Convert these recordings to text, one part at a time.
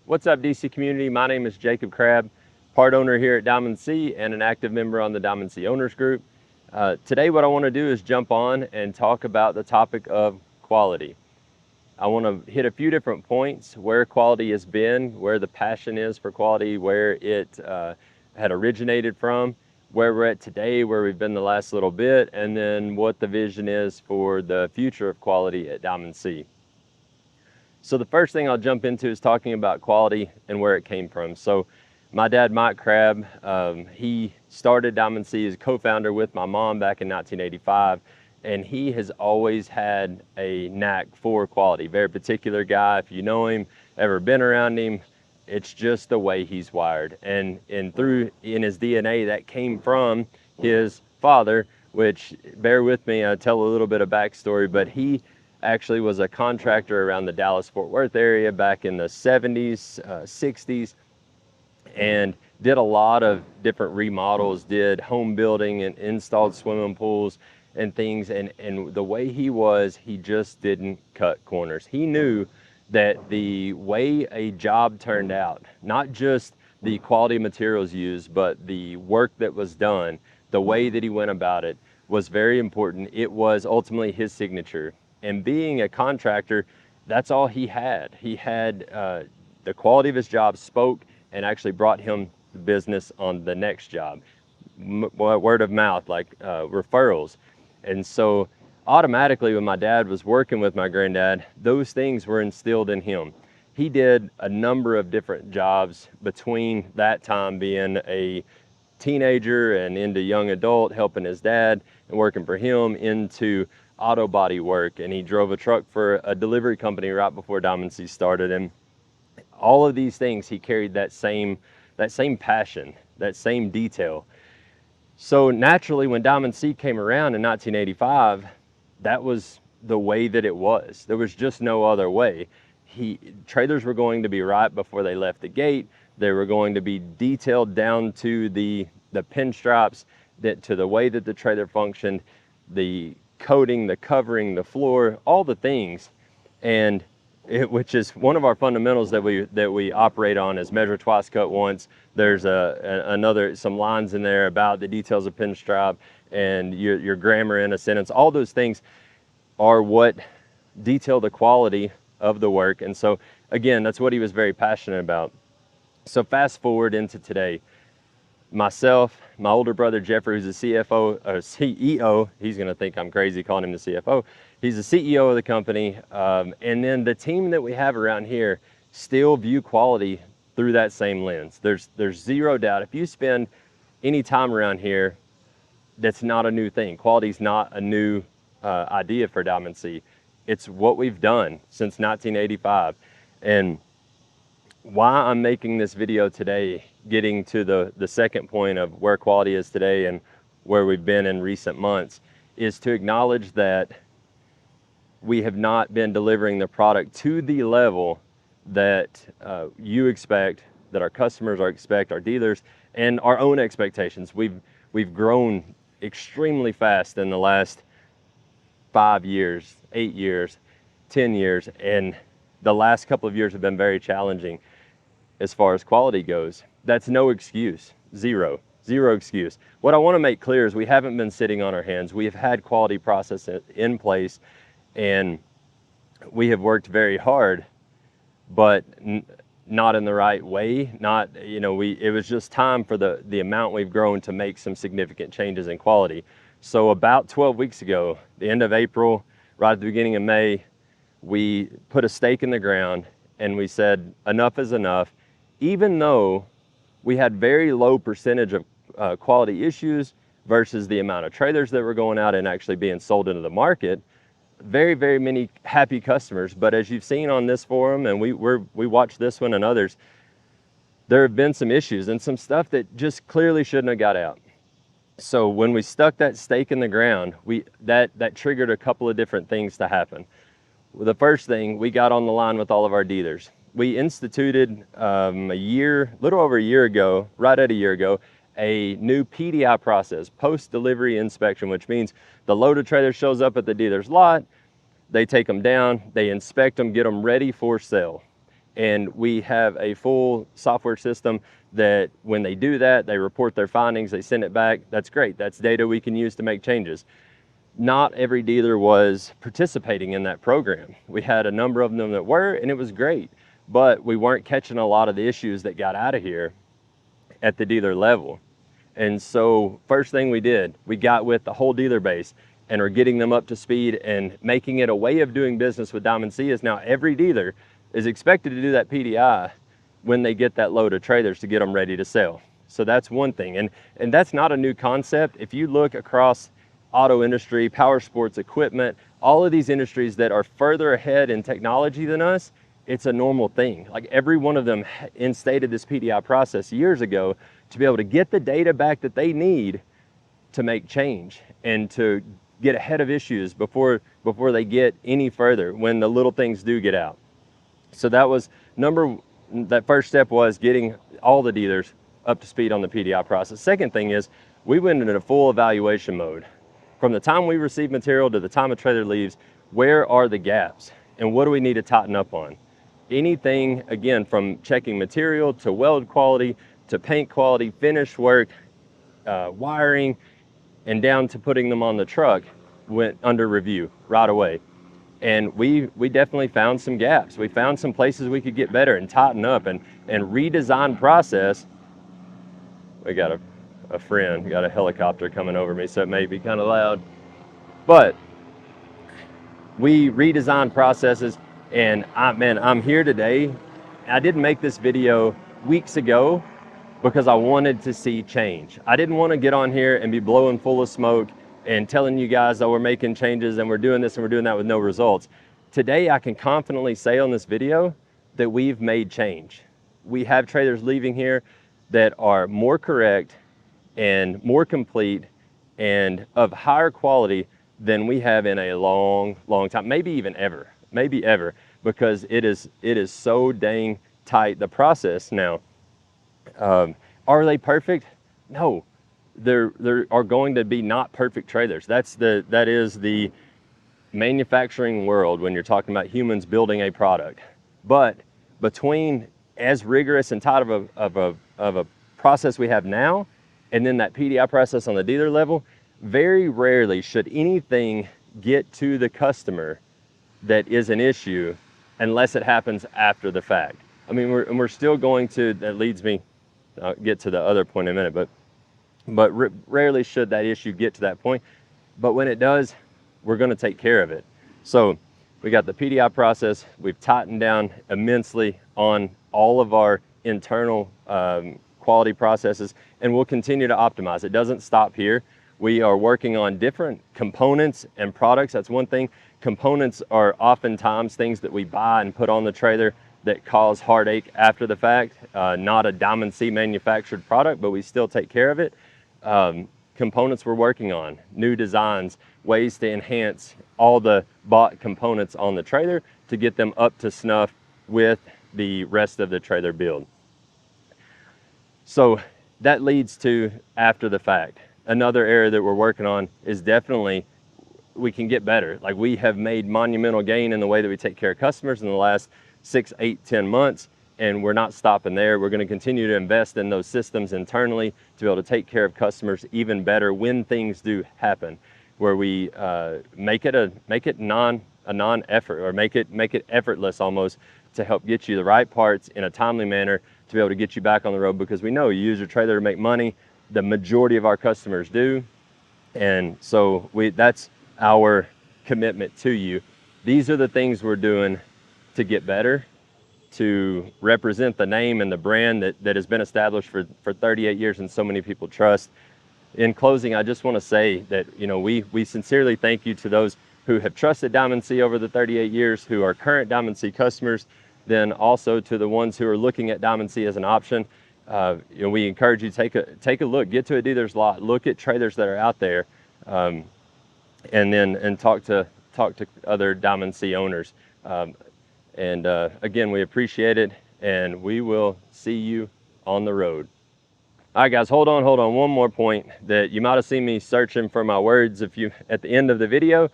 What's up, DC community? My name is Jacob Crabb, part owner here at Diamond C and an active member on the Diamond C Owners Group. Today what I want to do is jump on and talk about the topic of quality. I want to hit a few different points where quality has been, where the passion is for quality, where it had originated from, where we're at today, where we've been the last little bit, and then what the vision is for the future of quality at Diamond C. So the first thing I'll jump into is talking about quality and where it came from. So my dad, Mike Crabb, he started Diamond C as a co-founder with my mom back in 1985. And he has always had a knack for quality. Very particular guy. If you know him, ever been around him, it's just the way he's wired. And through in his DNA, that came from his father, which, bear with me, I'll tell a little bit of backstory, but he actually was a contractor around the Dallas-Fort Worth area back in the 70s, 60s, and did a lot of different remodels, did home building and installed swimming pools and things. And the way he just didn't cut corners. He knew that the way a job turned out, not just the quality of materials used, but the work that was done, the way that he went about it was very important. It was ultimately his signature. And being a contractor, that's all he had. He had the quality of his job spoke and actually brought him the business on the next job. Word of mouth, like referrals. And so automatically when my dad was working with my granddad, those things were instilled in him. He did a number of different jobs between that time being a teenager and into young adult, helping his dad and working for him, into auto body work. And he drove a truck for a delivery company right before Diamond C started. And all of these things, he carried that same passion, that same detail. So naturally, when Diamond C came around in 1985, that was the way that it was. There was just no other way. Trailers were going to be right before they left the gate. They were going to be detailed down to the pinstripes, to the way that the trailer functioned, the coating, the covering, the floor, all the things. And which is one of our fundamentals that we operate on, is measure twice, cut once. There's some lines in there about the details of pinstripe and your grammar in a sentence. All those things are what detail the quality of the work. And so again, that's what he was very passionate about. So fast forward into today. Myself, my older brother Jeffrey, who's the CFO or CEO, he's gonna think I'm crazy calling him the CFO. He's the CEO of the company, and then the team that we have around here still view quality through that same lens. There's zero doubt. If you spend any time around here, that's not a new thing. Quality's not a new idea for Diamond C. It's what we've done since 1985. And why I'm making this video today, getting to the second point of where quality is today and where we've been in recent months, is to acknowledge that we have not been delivering the product to the level that you expect, that our customers expect, our dealers, and our own expectations. We've grown extremely fast in the last 5 years, 8 years, 10 years, and the last couple of years have been very challenging as far as quality goes. That's no excuse. Zero excuse. What I want to make clear is we haven't been sitting on our hands. We have had quality process in place, and we have worked very hard, but not in the right way. It was just time for the amount we've grown to make some significant changes in quality. So about 12 weeks ago, the end of April, right at the beginning of May, we put a stake in the ground and we said, enough is enough. Even though we had very low percentage of quality issues versus the amount of trailers that were going out and actually being sold into the market, very, very many happy customers. But as you've seen on this forum, and we watched this one and others, there have been some issues and some stuff that just clearly shouldn't have got out. So when we stuck that stake in the ground, that triggered a couple of different things to happen. The first thing, we got on the line with all of our dealers. We instituted a little over a year ago, right at a year ago, a new PDI process, post-delivery inspection, which means the loaded trailer shows up at the dealer's lot, they take them down, they inspect them, get them ready for sale. And we have a full software system that when they do that, they report their findings, they send it back. That's great. That's data we can use to make changes. Not every dealer was participating in that program. We had a number of them that were, and it was great, but we weren't catching a lot of the issues that got out of here at the dealer level. And so first thing we did, we got with the whole dealer base and are getting them up to speed and making it a way of doing business with Diamond C. Is now every dealer is expected to do that PDI when they get that load of trailers to get them ready to sell. So that's one thing. And that's not a new concept. If you look across auto industry, power sports, equipment, all of these industries that are further ahead in technology than us, it's a normal thing. Like every one of them instated this PDI process years ago to be able to get the data back that they need to make change and to get ahead of issues before they get any further when the little things do get out. So that was that first step was getting all the dealers up to speed on the PDI process. Second thing is we went into a full evaluation mode. From the time we receive material to the time a trailer leaves, where are the gaps and what do we need to tighten up on? Anything, again, from checking material to weld quality, to paint quality, finish work, wiring, and down to putting them on the truck went under review right away. And we definitely found some gaps. We found some places we could get better and tighten up and redesign process. We got a friend, got a helicopter coming over me, so it may be kind of loud. But we redesigned processes, and I'm here today. I didn't make this video weeks ago because I wanted to see change. I didn't want to get on here and be blowing full of smoke and telling you guys that we're making changes and we're doing this and we're doing that with no results. Today, I can confidently say on this video that we've made change. We have trailers leaving here that are more correct and more complete and of higher quality than we have in a long time, maybe even ever, because it is so dang tight, the process now. Are they perfect? No, there are going to be not perfect trailers. That is the manufacturing world when you're talking about humans building a product. But between as rigorous and tight of a process we have now, and then that PDI process on the dealer level, very rarely should anything get to the customer that is an issue unless it happens after the fact. I mean, we're still going to, that leads me, I'll get to the other point in a minute, but rarely should that issue get to that point. But when it does, we're gonna take care of it. So we got the PDI process, we've tightened down immensely on all of our internal quality processes, and we'll continue to optimize. It doesn't stop here. We are working on different components and products. That's one thing. Components are oftentimes things that we buy and put on the trailer that cause heartache after the fact. Not a Diamond C manufactured product, but we still take care of it. Components we're working on, new designs, ways to enhance all the bought components on the trailer to get them up to snuff with the rest of the trailer build. So that leads to after the fact. Another area that we're working on is definitely we can get better. Like we have made monumental gain in the way that we take care of customers in the last 6, 8, 10 months, and we're not stopping there. We're going to continue to invest in those systems internally to be able to take care of customers even better when things do happen, where we make it a non-effort, or make it effortless almost, to help get you the right parts in a timely manner to be able to get you back on the road, because we know you use your trailer to make money. The majority of our customers do. And so that's our commitment to you. These are the things we're doing to get better, to represent the name and the brand that has been established for 38 years and so many people trust. In closing, I just want to say that, you know, we sincerely thank you to those who have trusted Diamond C over the 38 years, who are current Diamond C customers, then also to the ones who are looking at Diamond C as an option. You know, we encourage you to take a look, get to a dealer's lot, look at trailers that are out there, and talk to other Diamond C owners. Again, we appreciate it, and we will see you on the road. All right, guys, hold on. One more point that you might have seen me searching for my words at the end of the video.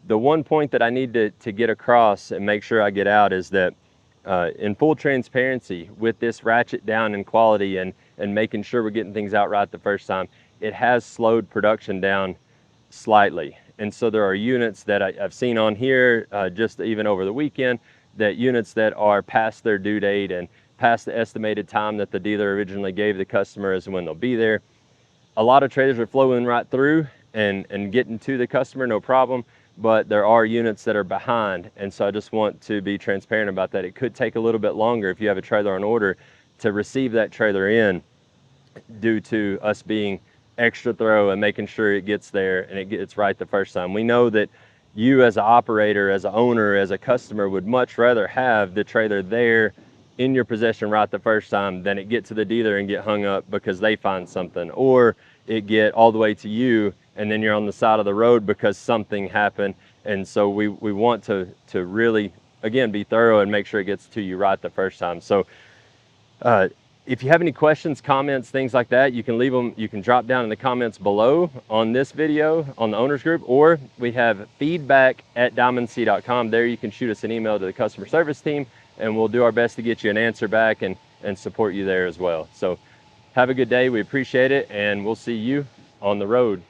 The one point that I need to get across and make sure I get out is that in full transparency, with this ratchet down in quality and making sure we're getting things out right the first time, it has slowed production down slightly. And so there are units that I've seen on here just even over the weekend, that units that are past their due date and past the estimated time that the dealer originally gave the customer as when they'll be there. A lot of trailers are flowing right through and getting to the customer, no problem, but there are units that are behind. And so I just want to be transparent about that. It could take a little bit longer if you have a trailer on order to receive that trailer in, due to us being extra thorough and making sure it gets there and it gets right the first time. We know that you as an operator, as an owner, as a customer would much rather have the trailer there in your possession right the first time than it get to the dealer and get hung up because they find something, or it get all the way to you and then you're on the side of the road because something happened. And so we want to really, again, be thorough and make sure it gets to you right the first time. So if you have any questions, comments, things like that, you can leave them, you can drop down in the comments below on this video on the owners group, or we have feedback@diamondsea.com. There you can shoot us an email to the customer service team and we'll do our best to get you an answer back and support you there as well. So have a good day. We appreciate it, and we'll see you on the road.